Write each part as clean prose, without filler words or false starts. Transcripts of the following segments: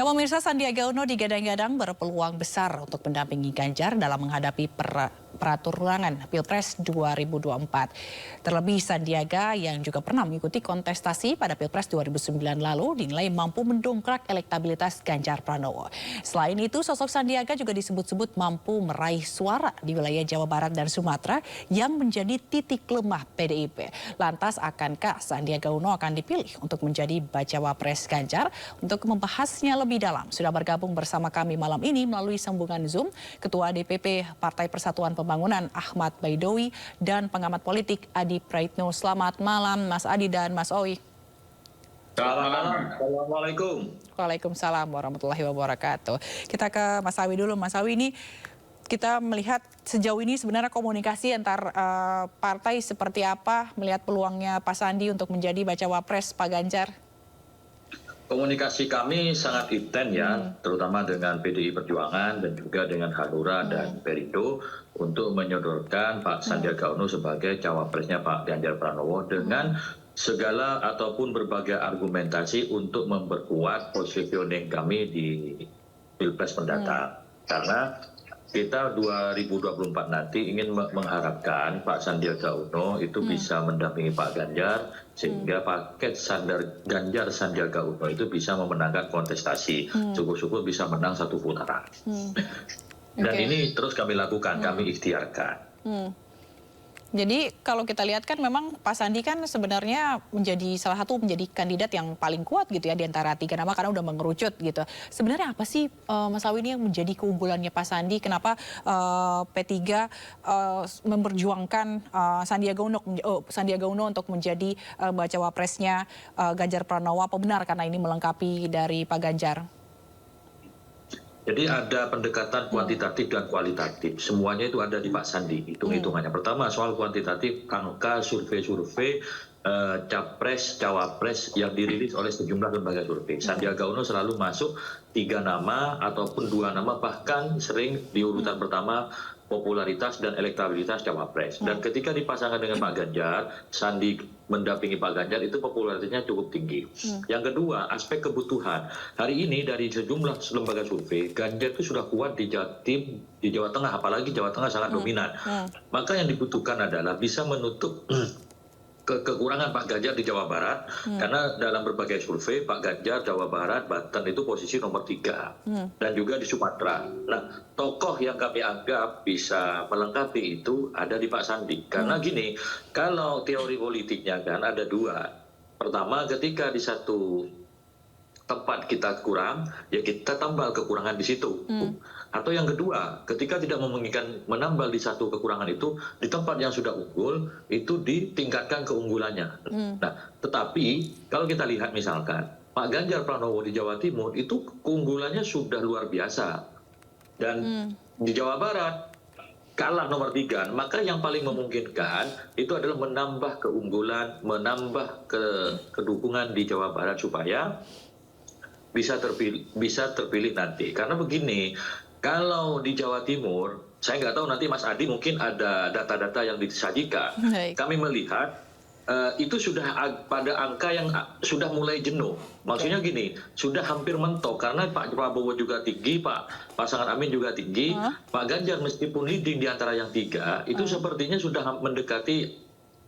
Pemirsa, Sandiaga Uno digadang-gadang berpeluang besar untuk mendampingi Ganjar dalam menghadapi peraturan Pilpres 2024. Terlebih Sandiaga yang juga pernah mengikuti kontestasi pada Pilpres 2009 lalu dinilai mampu mendongkrak elektabilitas Ganjar Pranowo. Selain itu, sosok Sandiaga juga disebut-sebut mampu meraih suara di wilayah Jawa Barat dan Sumatera yang menjadi titik lemah PDIP. Lantas, akankah Sandiaga Uno akan dipilih untuk menjadi bacawa pres Ganjar? Untuk membahasnya lebih dalam, sudah bergabung bersama kami malam ini melalui sambungan Zoom Ketua DPP Partai Persatuan Pembangunan Ahmad Baidowi dan pengamat politik Adi Praitno. Selamat malam Mas Adi dan Mas Owi. Selamat malam. Assalamualaikum. Waalaikumsalam warahmatullahi wabarakatuh. Kita ke Mas Awi dulu. Mas Awi, ini kita melihat sejauh ini sebenarnya komunikasi antar partai seperti apa melihat peluangnya Pak Sandi untuk menjadi bacawa pres Pak Ganjar? Komunikasi kami sangat intens ya, terutama dengan PDI Perjuangan dan juga dengan Hanura dan Perindo untuk menyodorkan Pak Sandiaga Uno sebagai cawapresnya Pak Ganjar Pranowo dengan segala ataupun berbagai argumentasi untuk memperkuat positioning kami di Pilpres mendatang. Karena kita 2024 nanti ingin mengharapkan Pak Sandiaga Uno itu bisa mendampingi Pak Ganjar sehingga paket Ganjar Sandiaga Uno itu bisa memenangkan kontestasi, syukur-syukur bisa menang satu putaran. Dan ini terus kami lakukan, kami ikhtiarkan. Jadi kalau kita lihat kan memang Pak Sandi kan sebenarnya menjadi kandidat yang paling kuat gitu ya di antara tiga nama karena udah mengerucut gitu. Sebenarnya apa sih Mas Awi ini yang menjadi keunggulannya Pak Sandi? Kenapa P3 memperjuangkan Sandiaga Uno untuk menjadi bacawa presnya Ganjar Pranowo? Apa benar karena ini melengkapi dari Pak Ganjar? Jadi ada pendekatan kuantitatif dan kualitatif. Semuanya itu ada di Pak Sandi, hitung-hitungannya. Pertama soal kuantitatif, angka survei-survei capres, cawapres yang dirilis oleh sejumlah lembaga survei. Sandiaga Uno selalu masuk 3 nama ataupun 2 nama, bahkan sering di urutan pertama popularitas dan elektabilitas cawapres. Dan ketika dipasangkan dengan Pak Ganjar, Sandi mendampingi Pak Ganjar itu popularitasnya cukup tinggi. Yang kedua, aspek kebutuhan. Hari ini dari sejumlah lembaga survei, Ganjar itu sudah kuat di Jatim, di Jawa Tengah, apalagi Jawa Tengah sangat dominan. Maka yang dibutuhkan adalah bisa menutup kekurangan Pak Ganjar di Jawa Barat, karena dalam berbagai survei Pak Ganjar Jawa Barat, Banten itu posisi nomor 3 dan juga di Sumatera. Nah, tokoh yang kami anggap bisa melengkapi itu ada di Pak Sandi, karena gini, kalau teori politiknya kan ada 2. Pertama, ketika di satu tempat kita kurang, ya kita tambal kekurangan di situ. Atau yang kedua, ketika tidak memungkinkan menambal di satu kekurangan itu, di tempat yang sudah unggul, itu ditingkatkan keunggulannya. Nah, tetapi kalau kita lihat misalkan, Pak Ganjar Pranowo di Jawa Timur itu keunggulannya sudah luar biasa. Dan di Jawa Barat, kalah nomor 3, maka yang paling memungkinkan itu adalah menambah keunggulan, menambah kedukungan di Jawa Barat supaya bisa terpilih nanti. Karena begini, kalau di Jawa Timur, saya nggak tahu nanti Mas Adi mungkin ada data-data yang disajikan. Kami melihat itu sudah pada angka yang sudah mulai jenuh. Maksudnya gini, sudah hampir mentok karena Pak Prabowo juga tinggi, Pak pasangan Amin juga tinggi, Pak Ganjar meskipun leading di antara yang 3, itu sepertinya sudah mendekati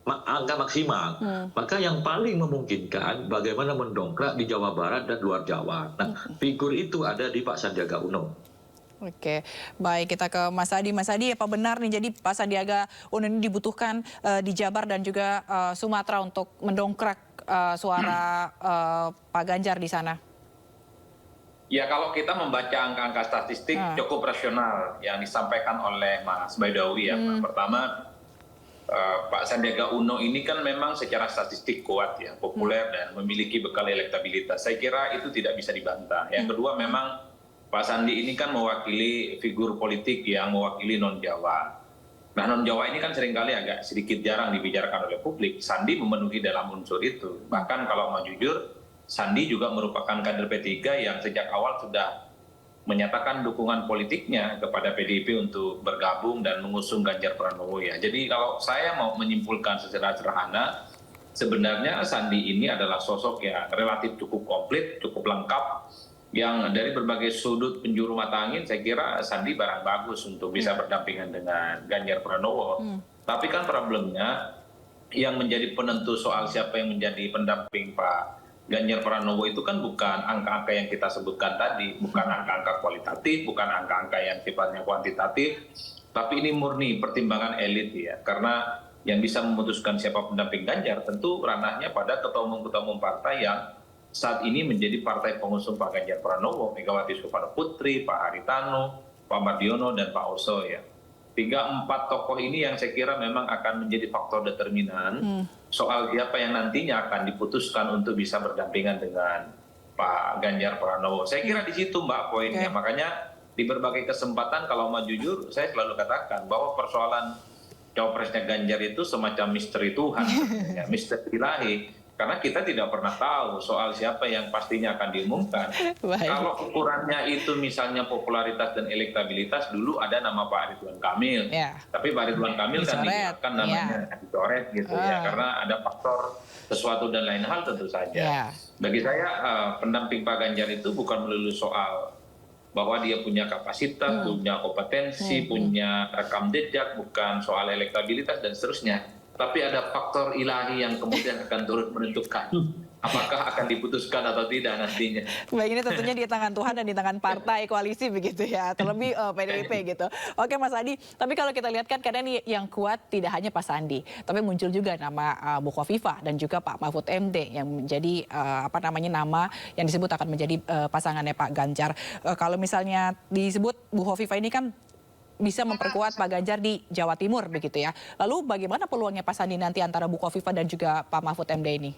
angka maksimal. Maka yang paling memungkinkan bagaimana mendongkrak di Jawa Barat dan luar Jawa. Nah, figur itu ada di Pak Sandiaga Uno. Oke, baik, kita ke Mas Adi. Mas Adi, apa benar nih jadi Pak Sandiaga Uno ini dibutuhkan di Jabar dan juga Sumatera untuk mendongkrak suara Pak Ganjar di sana? Ya, kalau kita membaca angka-angka statistik cukup rasional yang disampaikan oleh Mas Baidowi ya. Pertama, Pak Sandiaga Uno ini kan memang secara statistik kuat ya, populer dan memiliki bekal elektabilitas. Saya kira itu tidak bisa dibantah. Yang kedua, memang Pak Sandi ini kan mewakili figur politik yang mewakili non-Jawa. Nah, non-Jawa ini kan seringkali agak sedikit jarang dibicarakan oleh publik. Sandi memenuhi dalam unsur itu. Bahkan kalau mau jujur, Sandi juga merupakan kader P3 yang sejak awal sudah menyatakan dukungan politiknya kepada PDIP untuk bergabung dan mengusung Ganjar Pranowo ya. Jadi kalau saya mau menyimpulkan secara sederhana, sebenarnya Sandi ini adalah sosok yang relatif cukup komplit, cukup lengkap, yang dari berbagai sudut penjuru mata angin, saya kira Sandi barang bagus untuk bisa berdampingan dengan Ganjar Pranowo. Tapi kan problemnya yang menjadi penentu soal siapa yang menjadi pendamping Pak Ganjar Pranowo itu kan bukan angka-angka yang kita sebutkan tadi, bukan angka-angka kualitatif, bukan angka-angka yang sifatnya kuantitatif, tapi ini murni pertimbangan elit ya. Karena yang bisa memutuskan siapa pendamping Ganjar tentu ranahnya pada ketua umum partai yang saat ini menjadi partai pengusung Pak Ganjar Pranowo, Megawati Soekarno Putri, Pak Haritanu, Pak Mardiono, dan Pak Oso ya. 3-4 tokoh ini yang saya kira memang akan menjadi faktor determinan soal siapa yang nantinya akan diputuskan untuk bisa berdampingan dengan Pak Ganjar Pranowo. Saya kira di situ Mbak poinnya. Makanya di berbagai kesempatan kalau mau jujur, saya selalu katakan bahwa persoalan cawapresnya Ganjar itu semacam misteri Tuhan, ya, misteri ilahi. Karena kita tidak pernah tahu soal siapa yang pastinya akan diumumkan. Kalau ukurannya itu misalnya popularitas dan elektabilitas, dulu ada nama Pak Ridwan Kamil. Tapi Pak Ridwan Kamil kan dibiarkan namanya dicoret gitu ya. Karena ada faktor sesuatu dan lain hal tentu saja. Bagi saya pendamping Pak Ganjar itu bukan melulu soal bahwa dia punya kapasitas, punya kompetensi, punya rekam jejak, bukan soal elektabilitas dan seterusnya. Tapi ada faktor ilahi yang kemudian akan turut menentukan apakah akan diputuskan atau tidak nantinya. Baik, ini tentunya di tangan Tuhan dan di tangan partai koalisi begitu ya, terlebih PDIP gitu. Oke Mas Adi, tapi kalau kita lihat kan kadang yang kuat tidak hanya Pak Sandi, tapi muncul juga nama Bu Khofifah dan juga Pak Mahfud MD yang menjadi nama yang disebut akan menjadi pasangannya Pak Ganjar. Kalau misalnya disebut Bu Khofifah ini kan bisa memperkuat Pak Ganjar di Jawa Timur begitu ya. Lalu bagaimana peluangnya Pak Sandi nanti antara Bu Khofifah dan juga Pak Mahfud MD ini?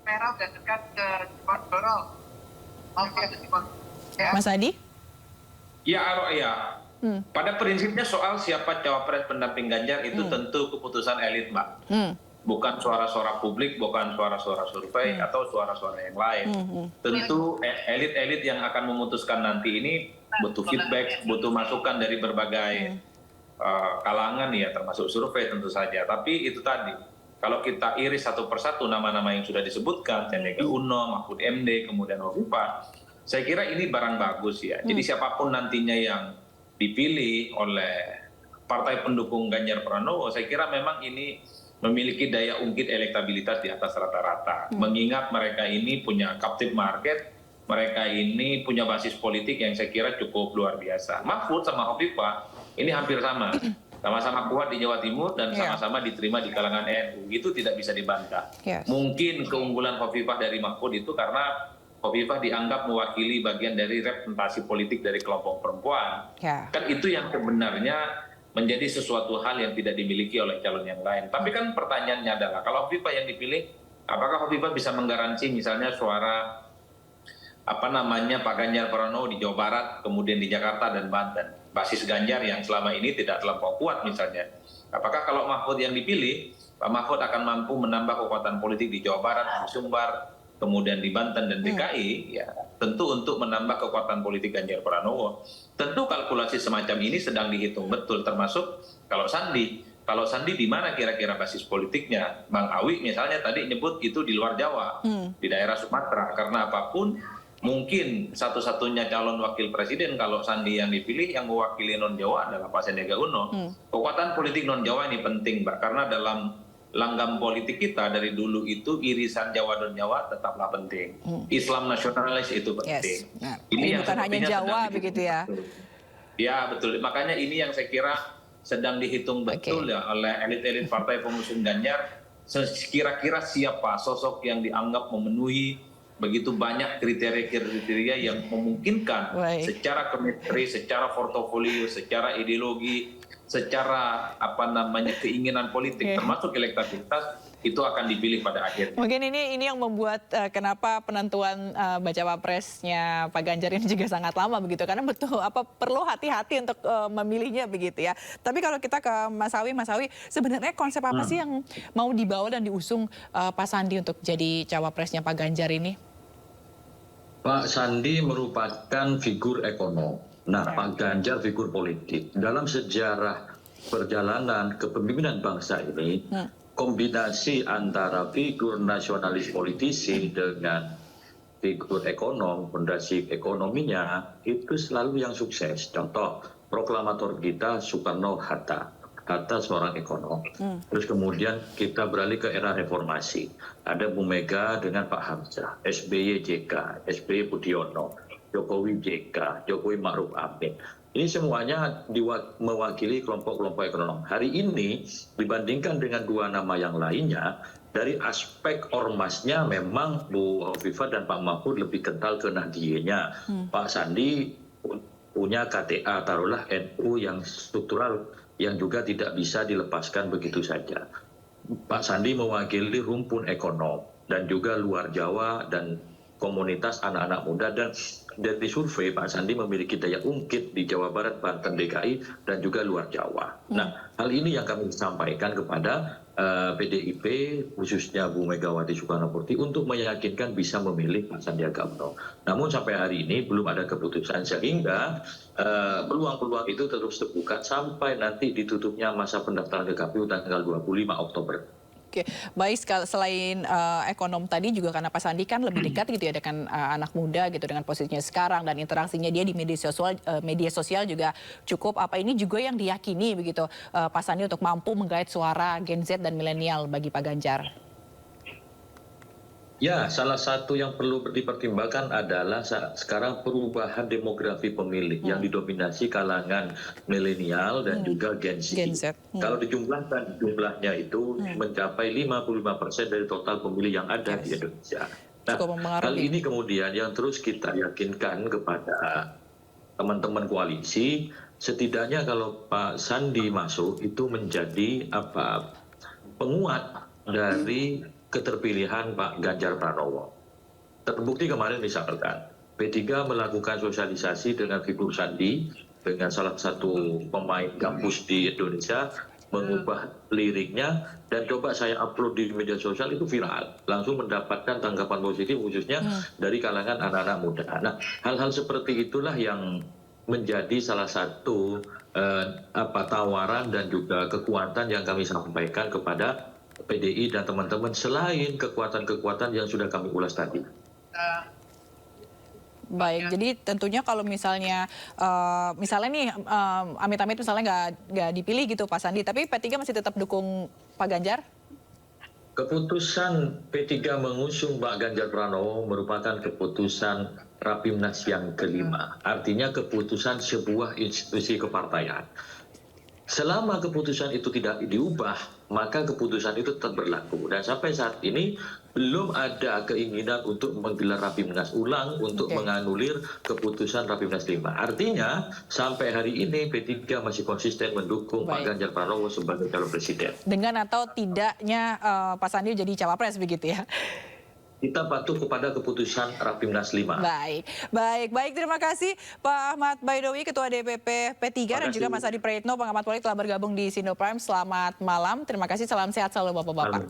Merah dan dekat ke Dorong. Mas Adi? Ya. Pada prinsipnya soal siapa cawapres pendamping Ganjar itu tentu keputusan elit, Mbak. Bukan suara-suara publik, bukan suara-suara survei atau suara-suara yang lain. Tentu elit-elit yang akan memutuskan nanti ini butuh feedback, butuh masukan dari berbagai kalangan ya, termasuk survei tentu saja. Tapi itu tadi, kalau kita iris satu persatu nama-nama yang sudah disebutkan, Sandiaga Uno, Mahfud MD, kemudian Khofifah, saya kira ini barang bagus ya. Jadi siapapun nantinya yang dipilih oleh partai pendukung Ganjar Pranowo, saya kira memang ini memiliki daya ungkit elektabilitas di atas rata-rata. Mengingat mereka ini punya captive market, mereka ini punya basis politik yang saya kira cukup luar biasa. Mahfud sama Khofifah ini hampir sama. Sama-sama kuat di Jawa Timur dan sama-sama diterima di kalangan NU. Itu tidak bisa dibantah. Mungkin keunggulan Khofifah dari Mahfud itu karena Khofifah dianggap mewakili bagian dari representasi politik dari kelompok perempuan. Kan itu yang sebenarnya menjadi sesuatu hal yang tidak dimiliki oleh calon yang lain. Tapi kan pertanyaannya adalah, kalau Khofifah yang dipilih, apakah Khofifah bisa menggaransi misalnya suara Pak Ganjar Pranowo di Jawa Barat, kemudian di Jakarta dan Banten, basis Ganjar yang selama ini tidak terlampau kuat misalnya. Apakah kalau Mahfud yang dipilih, Pak Mahfud akan mampu menambah kekuatan politik di Jawa Barat, di Sumbar, kemudian di Banten dan DKI, ya tentu untuk menambah kekuatan politik Ganjar Pranowo. Tentu kalkulasi semacam ini sedang dihitung betul, termasuk kalau Sandi. Kalau Sandi di mana kira-kira basis politiknya? Bang Awi misalnya tadi nyebut itu di luar Jawa, di daerah Sumatera, karena apapun mungkin satu-satunya calon wakil presiden kalau Sandi yang dipilih yang mewakili non-Jawa adalah Pak Sandiaga Uno. Kekuatan politik non-Jawa ini penting, Mbak, karena dalam langgam politik kita dari dulu itu irisan Jawa dan Jawa tetaplah penting. Islam nasionalis itu penting. Ini bukan hanya Jawa begitu ya? Ya betul, makanya ini yang saya kira sedang dihitung betul ya oleh elit-elit partai pengusung Ganjar. Kira-kira siapa sosok yang dianggap memenuhi begitu banyak kriteria-kriteria yang memungkinkan secara chemistry, secara portofolio, secara ideologi, secara keinginan politik, termasuk elektabilitas, itu akan dipilih pada akhirnya. Mungkin ini yang membuat kenapa penentuan bacawa presnya Pak Ganjar ini juga sangat lama begitu, karena perlu hati-hati untuk memilihnya begitu ya. Tapi kalau kita ke Mas Awi, sebenarnya konsep apa sih yang mau dibawa dan diusung Pak Sandi untuk jadi cawapresnya Pak Ganjar ini? Pak Sandi merupakan figur ekonom. Nah, Pak Ganjar figur politik. Dalam sejarah perjalanan kepemimpinan bangsa ini, kombinasi antara figur nasionalis politisi dengan figur ekonom, fondasi ekonominya itu selalu yang sukses. Contoh, proklamator kita Soekarno-Hatta. Hatta seorang ekonom. Terus kemudian kita beralih ke era reformasi. Ada Bu Mega dengan Pak Hamzah, SBY JK, SBY Budiono, Jokowi JK, Jokowi Ma'ruf Amin. Ini semuanya mewakili kelompok-kelompok ekonom. Hari ini dibandingkan dengan dua nama yang lainnya, dari aspek ormasnya memang Bu Hovifah dan Pak Mahfud lebih kental ke Nahdliyin-nya. Pak Sandi punya KTA, taruhlah NU yang struktural, yang juga tidak bisa dilepaskan begitu saja. Pak Sandi mewakili rumpun ekonom dan juga luar Jawa dan komunitas anak-anak muda, dan dari survei Pak Sandi memiliki daya ungkit di Jawa Barat, Banten, DKI, dan juga luar Jawa. Nah, hal ini yang kami sampaikan kepada PDIP, khususnya Bu Megawati Soekarnoputri, untuk meyakinkan bisa memilih Pak Sandiaga Uno. Namun sampai hari ini belum ada keputusan, sehingga peluang-peluang itu terus terbuka sampai nanti ditutupnya masa pendaftaran ke KPU tanggal 25 Oktober. Oke, baik. Selain ekonom tadi juga karena Pak Sandi kan lebih dekat gitu ya dengan anak muda gitu, dengan posisinya sekarang dan interaksinya dia di media sosial juga cukup. Apa ini juga yang diyakini begitu Pak Sandi untuk mampu menggait suara Gen Z dan milenial bagi Pak Ganjar? Ya, salah satu yang perlu dipertimbangkan adalah sekarang perubahan demografi pemilih yang didominasi kalangan milenial dan juga Gen Z. Kalau dijumlahkan, jumlahnya itu mencapai 55% dari total pemilih yang ada di Indonesia. Nah, hal ini kemudian yang terus kita yakinkan kepada teman-teman koalisi, setidaknya kalau Pak Sandi masuk itu menjadi penguat dari keterpilihan Pak Ganjar Pranowo. Terbukti kemarin misalkan P3 melakukan sosialisasi dengan figur Sandi, dengan salah satu pemain kampus di Indonesia, mengubah liriknya, dan coba saya upload di media sosial, itu viral, langsung mendapatkan tanggapan positif khususnya dari kalangan anak-anak muda. Nah, hal-hal seperti itulah yang menjadi salah satu tawaran dan juga kekuatan yang kami sampaikan kepada PDI dan teman-teman, selain kekuatan-kekuatan yang sudah kami ulas tadi. Baik, jadi tentunya kalau misalnya nih amit-amit misalnya nggak dipilih gitu Pak Sandi, tapi P3 masih tetap dukung Pak Ganjar? Keputusan P3 mengusung Pak Ganjar Pranowo merupakan keputusan Rapimnas yang kelima. Artinya keputusan sebuah institusi kepartaian. Selama keputusan itu tidak diubah, maka keputusan itu tetap berlaku. Dan sampai saat ini belum ada keinginan untuk menggelar Rapimnas ulang untuk menganulir keputusan Rapimnas 5. Artinya sampai hari ini P3 masih konsisten mendukung Pak Ganjar Pranowo sebagai calon presiden. Dengan atau tidaknya Pak Sandi jadi cawapres begitu ya? Kita patuh kepada keputusan Rapimnas 5. Baik. Terima kasih Pak Ahmad Baidowi, Ketua DPP P3, dan juga Mas Adi Praetno, pengamat politik telah bergabung di Sindo Prime. Selamat malam. Terima kasih. Salam sehat selalu Bapak-Bapak.